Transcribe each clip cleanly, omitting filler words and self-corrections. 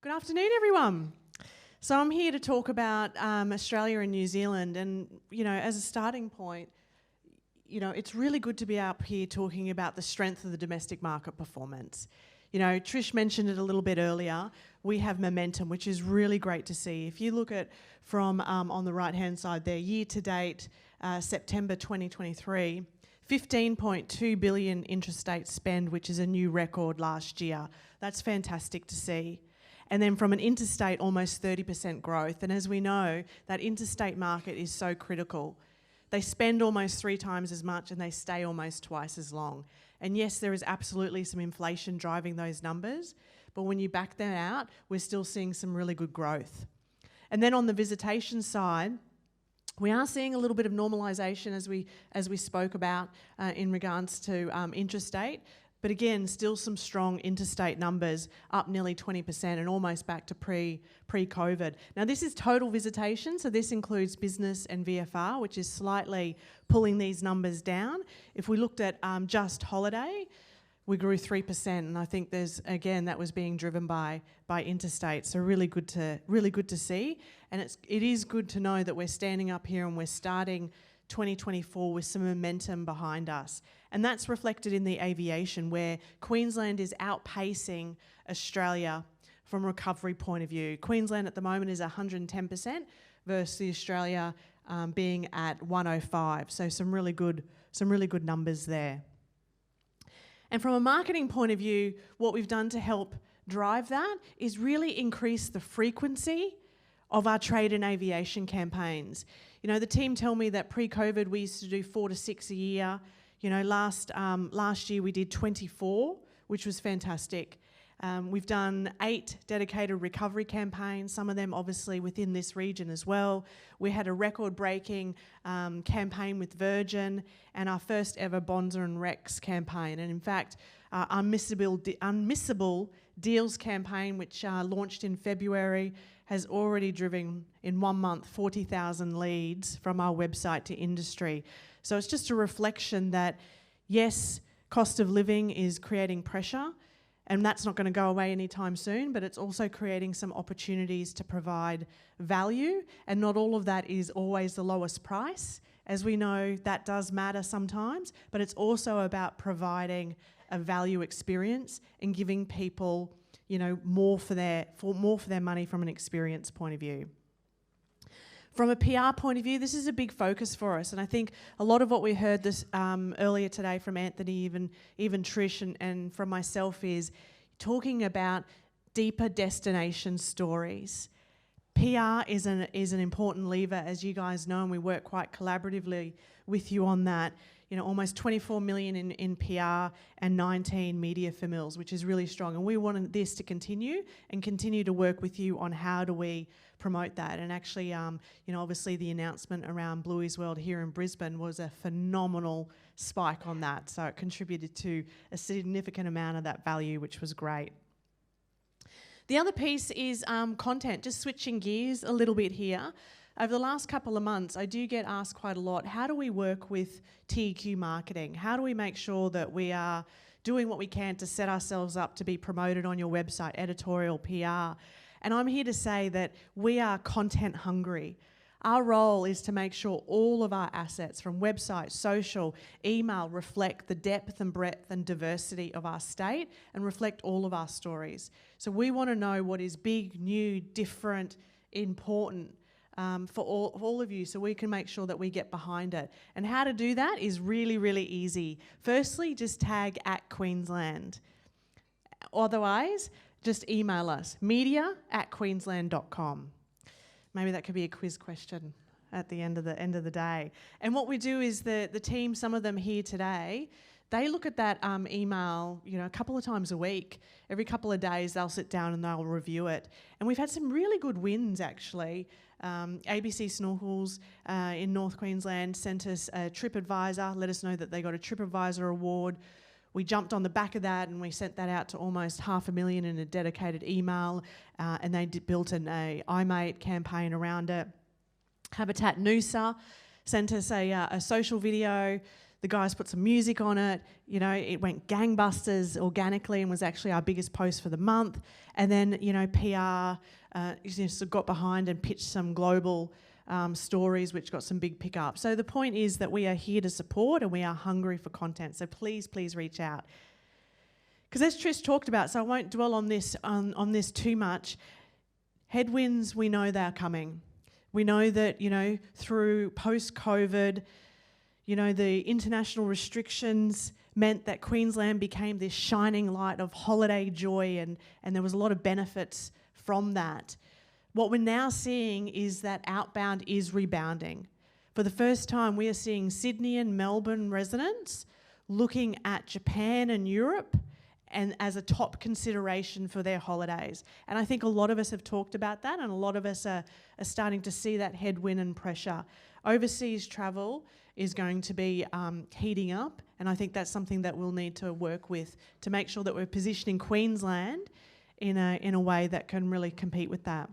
Good afternoon, everyone. So I'm here to talk about Australia and New Zealand, and as a starting point, it's really good to be up here talking about the strength of the domestic market performance. Trish mentioned it a little bit earlier. We have momentum, which is really great to see. If you look at from on the right-hand side there, year to date, September 2023, 15.2 billion interstate spend, which is a new record last year. That's fantastic to see. And then from an interstate, almost 30% growth. And as we know, that interstate market is so critical. They spend almost 3 times as much and they stay almost twice as long. And yes, there is absolutely some inflation driving those numbers, but when you back that out, we're still seeing some really good growth. And then on the visitation side, we are seeing a little bit of normalisation as we spoke about in regards to interstate. But again, still some strong interstate numbers, up nearly 20% and almost back to pre-COVID. Now this is total visitation, so this includes business and VFR, which is slightly pulling these numbers down. If we looked at just holiday, we grew 3%, and I think that was being driven by interstate. So really good to see, and it is good to know that we're standing up here and we're starting 2024 with some momentum behind us. And that's reflected in the aviation, where Queensland is outpacing Australia from a recovery point of view. Queensland at the moment is 110% versus Australia being at 105. So some really good numbers there. And from a marketing point of view, what we've done to help drive that is really increase the frequency of our trade and aviation campaigns. The team tell me that pre-COVID we used to do 4 to 6 a year. Last year we did 24, which was fantastic. We've done 8 dedicated recovery campaigns, some of them obviously within this region as well. We had a record-breaking campaign with Virgin and our first ever Bonza and Rex campaign. And in fact, Unmissable Deals campaign, which launched in February, has already driven in 1 month 40,000 leads from our website to industry. So it's just a reflection that, yes, cost of living is creating pressure, and that's not going to go away anytime soon, but it's also creating some opportunities to provide value, and not all of that is always the lowest price. As we know, that does matter sometimes, but it's also about providing a value experience and giving people more for their money from an experience point of view. From a PR point of view, this is a big focus for us, and I think a lot of what we heard this earlier today from Anthony, even Trish, and from myself is talking about deeper destination stories. PR is an important lever, as you guys know, and we work quite collaboratively with you on that. Almost 24 million in PR and 19 media for Mills, which is really strong. And we wanted this to continue to work with you on how do we promote that. And actually, obviously the announcement around Bluey's World here in Brisbane was a phenomenal spike on that. So it contributed to a significant amount of that value, which was great. The other piece is content, just switching gears a little bit here. Over the last couple of months, I do get asked quite a lot, how do we work with TEQ marketing? How do we make sure that we are doing what we can to set ourselves up to be promoted on your website, editorial, PR? And I'm here to say that we are content hungry. Our role is to make sure all of our assets from website, social, email reflect the depth and breadth and diversity of our state and reflect all of our stories. So we want to know what is big, new, different, important for all of you, so we can make sure that we get behind it. And how to do that is really, really easy. Firstly, just tag @Queensland. Otherwise, just email us, media@queensland.com. Maybe that could be a quiz question at the end of the day. And what we do is the team, some of them here today, they look at that email, a couple of times a week. Every couple of days they'll sit down and they'll review it. And we've had some really good wins actually. ABC Snorkels in North Queensland sent us a TripAdvisor, let us know that they got a TripAdvisor award. We jumped on the back of that and we sent that out to almost 500,000 in a dedicated email, and they built an iMate campaign around it. Habitat Noosa sent us a social video. The guys put some music on it. You know, it went gangbusters organically and was actually our biggest post for the month. And then, you know, PR just got behind and pitched some global stories which got some big pickup. So the point is that we are here to support and we are hungry for content. So please, please reach out. Because as Trish talked about, so I won't dwell on this too much, headwinds, we know they're coming. We know that, you know, through post-COVID, you know, the international restrictions meant that Queensland became this shining light of holiday joy, and there was a lot of benefits from that. What we're now seeing is that outbound is rebounding. For the first time, we are seeing Sydney and Melbourne residents looking at Japan and Europe and as a top consideration for their holidays. And I think a lot of us have talked about that, and a lot of us are starting to see that headwind and pressure. Overseas travel is going to be heating up, and I think that's something that we'll need to work with to make sure that we're positioning Queensland in a way that can really compete with that.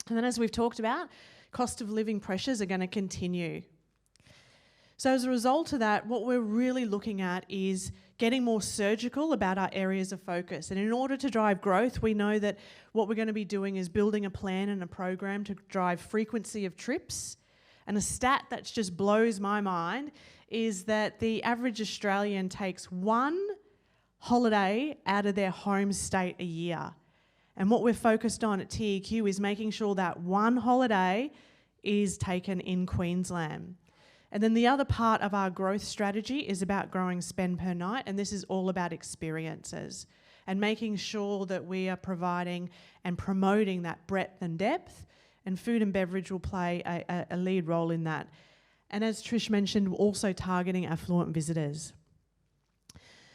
And then, as we've talked about, cost of living pressures are going to continue. So as a result of that, what we're really looking at is getting more surgical about our areas of focus. And in order to drive growth, we know that what we're going to be doing is building a plan and a program to drive frequency of trips. And a stat that just blows my mind is that the average Australian takes one holiday out of their home state a year. And what we're focused on at TEQ is making sure that one holiday is taken in Queensland. And then the other part of our growth strategy is about growing spend per night, and this is all about experiences and making sure that we are providing and promoting that breadth and depth, and food and beverage will play a lead role in that. And as Trish mentioned, we're also targeting affluent visitors.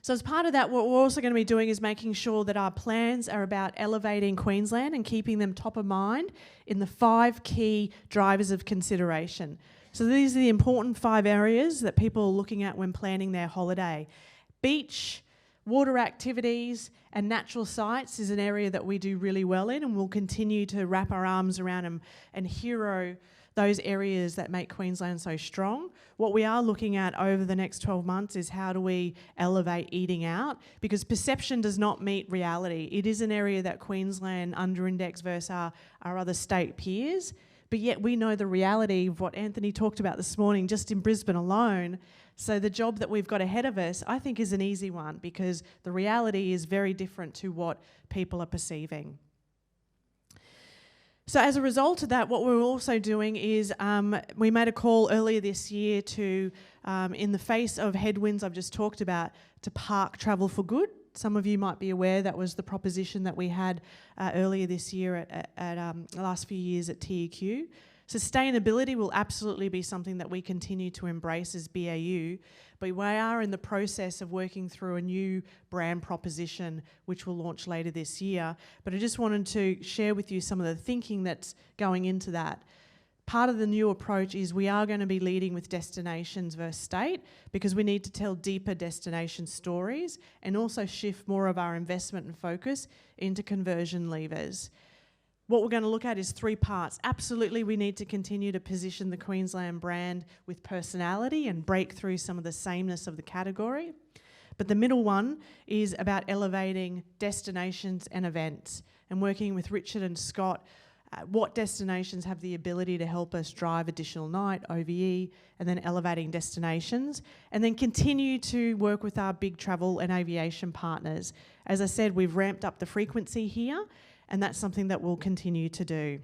So as part of that, what we're also going to be doing is making sure that our plans are about elevating Queensland and keeping them top of mind in the 5 key drivers of consideration. So these are the important 5 areas that people are looking at when planning their holiday. Beach, water activities, and natural sites is an area that we do really well in, and we'll continue to wrap our arms around them and hero those areas that make Queensland so strong. What we are looking at over the next 12 months is how do we elevate eating out, because perception does not meet reality. It is an area that Queensland under-index versus our other state peers, but yet we know the reality of what Anthony talked about this morning just in Brisbane alone. So the job that we've got ahead of us, I think, is an easy one, because the reality is very different to what people are perceiving. So as a result of that, what we're also doing is we made a call earlier this year to, in the face of headwinds I've just talked about, to park travel for good. Some of you might be aware that was the proposition that we had earlier this year at the last few years at TEQ. Sustainability will absolutely be something that we continue to embrace as BAU, but we are in the process of working through a new brand proposition which will launch later this year. But I just wanted to share with you some of the thinking that's going into that. Part of the new approach is we are going to be leading with destinations versus state, because we need to tell deeper destination stories and also shift more of our investment and focus into conversion levers. What we're going to look at is 3 parts. Absolutely, we need to continue to position the Queensland brand with personality and break through some of the sameness of the category. But the middle one is about elevating destinations and events, and working with Richard and Scott what destinations have the ability to help us drive additional night, OVE, and then elevating destinations, and then continue to work with our big travel and aviation partners. As I said, we've ramped up the frequency here, and that's something that we'll continue to do.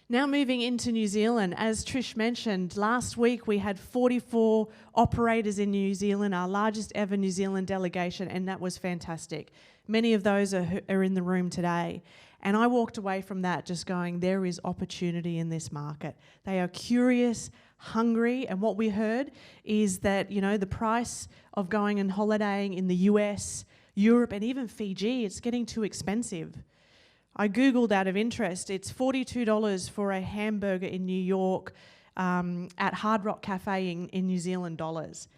Now moving into New Zealand, as Trish mentioned, last week we had 44 operators in New Zealand, our largest ever New Zealand delegation, and that was fantastic. Many of those are in the room today. And I walked away from that just going, there is opportunity in this market. They are curious, hungry, and what we heard is that, you know, the price of going and holidaying in the US, Europe, and even Fiji, it's getting too expensive. I Googled out of interest, it's $42 for a hamburger in New York at Hard Rock Cafe in New Zealand dollars.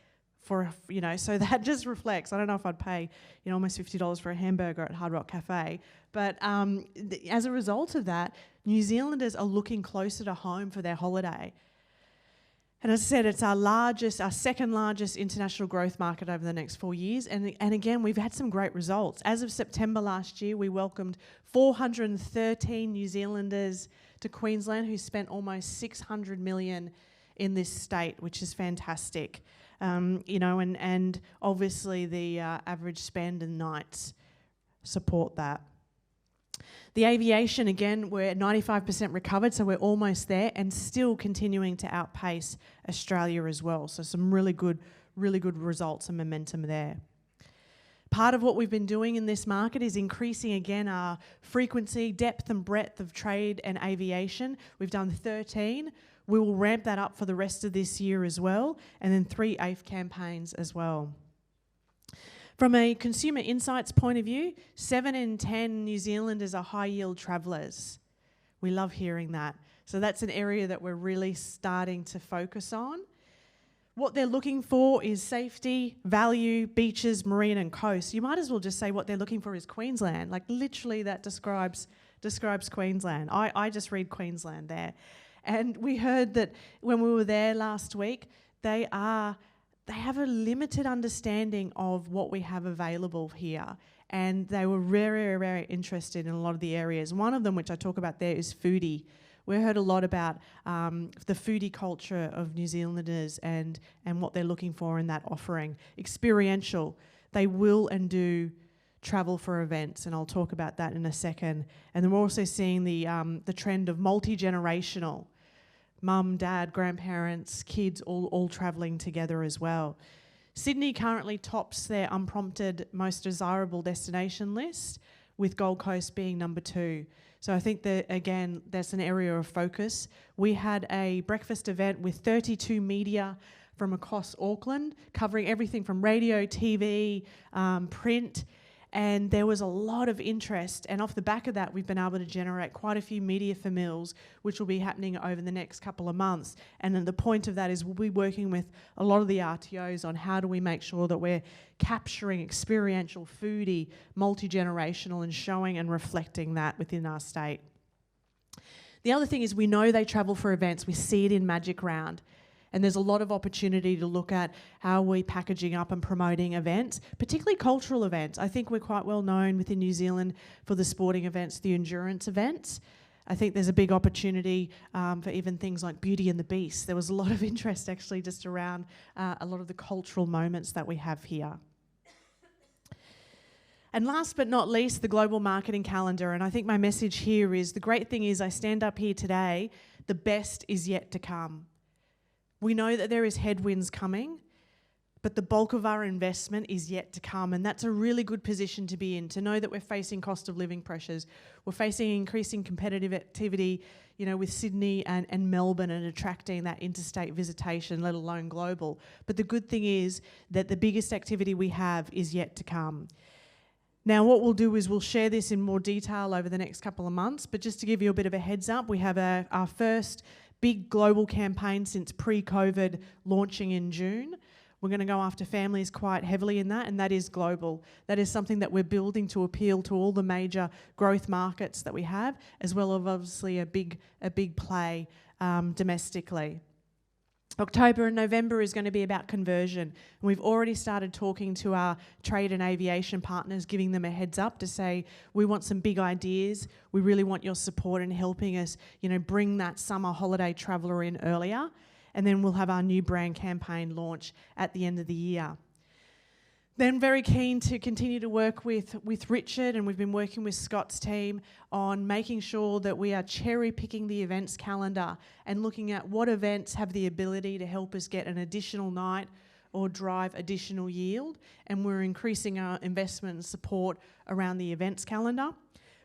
For, you know, so that just reflects, I don't know if I'd pay, you know, almost $50 for a hamburger at Hard Rock Cafe, but as a result of that, New Zealanders are looking closer to home for their holiday. And as I said, it's our second largest international growth market over the next 4 years. And again, we've had some great results. As of September last year, we welcomed 413 New Zealanders to Queensland who spent almost $600 million in this state, which is fantastic. And obviously the average spend and nights support that. The aviation, again, we're at 95% recovered, so we're almost there and still continuing to outpace Australia as well. So some really good results and momentum there. Part of what we've been doing in this market is increasing, again, our frequency, depth and breadth of trade and aviation. We've done 13. We will ramp that up for the rest of this year as well, and then 3 AIF campaigns as well. From a consumer insights point of view, 7 in 10 New Zealanders are high-yield travellers. We love hearing that. So that's an area that we're really starting to focus on. What they're looking for is safety, value, beaches, marine and coast. You might as well just say what they're looking for is Queensland. Like literally that describes Queensland. I just read Queensland there. And we heard that when we were there last week, they have a limited understanding of what we have available here. And they were very, very interested in a lot of the areas. One of them, which I talk about there, is foodie. We heard a lot about the foodie culture of New Zealanders and what they're looking for in that offering. Experiential. They will and do travel for events, and I'll talk about that in a second. And then we're also seeing the trend of multi-generational. Mum, dad, grandparents, kids all travelling together as well. Sydney currently tops their unprompted most desirable destination list, with Gold Coast being number 2. So I think that, again, that's an area of focus. We had a breakfast event with 32 media from across Auckland, covering everything from radio, TV, print, and there was a lot of interest. And off the back of that, we've been able to generate quite a few media for Mills, which will be happening over the next couple of months. And then the point of that is we'll be working with a lot of the RTOs on how do we make sure that we're capturing experiential, foodie, multi-generational, and showing and reflecting that within our state. The other thing is we know they travel for events. We see it in Magic Round. And there's a lot of opportunity to look at how we're packaging up and promoting events, particularly cultural events. I think we're quite well known within New Zealand for the sporting events, the endurance events. I think there's a big opportunity for even things like Beauty and the Beast. There was a lot of interest actually just around a lot of the cultural moments that we have here. And last but not least, the global marketing calendar. And I think my message here is the great thing is I stand up here today, the best is yet to come. We know that there is headwinds coming, but the bulk of our investment is yet to come, and that's a really good position to be in, to know that we're facing cost of living pressures. We're facing increasing competitive activity, with Sydney and Melbourne and attracting that interstate visitation, let alone global. But the good thing is that the biggest activity we have is yet to come. Now, what we'll do is we'll share this in more detail over the next couple of months, but just to give you a bit of a heads up, we have our first big global campaign since pre-COVID launching in June. We're going to go after families quite heavily in that, and that is global. That is something that we're building to appeal to all the major growth markets that we have, as well as obviously a big play domestically. October and November is going to be about conversion. And we've already started talking to our trade and aviation partners, giving them a heads up to say, we want some big ideas. We really want your support in helping us, bring that summer holiday traveller in earlier. And then we'll have our new brand campaign launch at the end of the year. Then very keen to continue to work with Richard, and we've been working with Scott's team on making sure that we are cherry picking the events calendar and looking at what events have the ability to help us get an additional night or drive additional yield, and we're increasing our investment and support around the events calendar.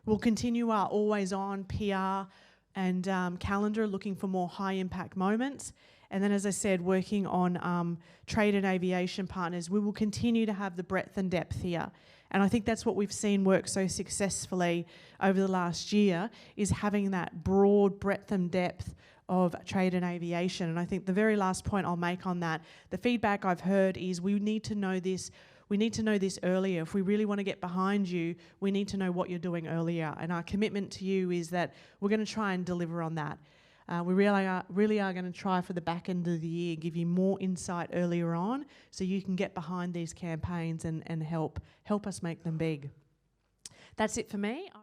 We'll continue our always on PR and calendar, looking for more high impact moments. And then, as I said, working on trade and aviation partners, we will continue to have the breadth and depth here. And I think that's what we've seen work so successfully over the last year, is having that broad breadth and depth of trade and aviation. And I think the very last point I'll make on that, the feedback I've heard is we need to know this. We need to know this earlier. If we really want to get behind you, we need to know what you're doing earlier. And our commitment to you is that we're going to try and deliver on that. We really are going to try for the back end of the year, give you more insight earlier on so you can get behind these campaigns and help us make them big. That's it for me.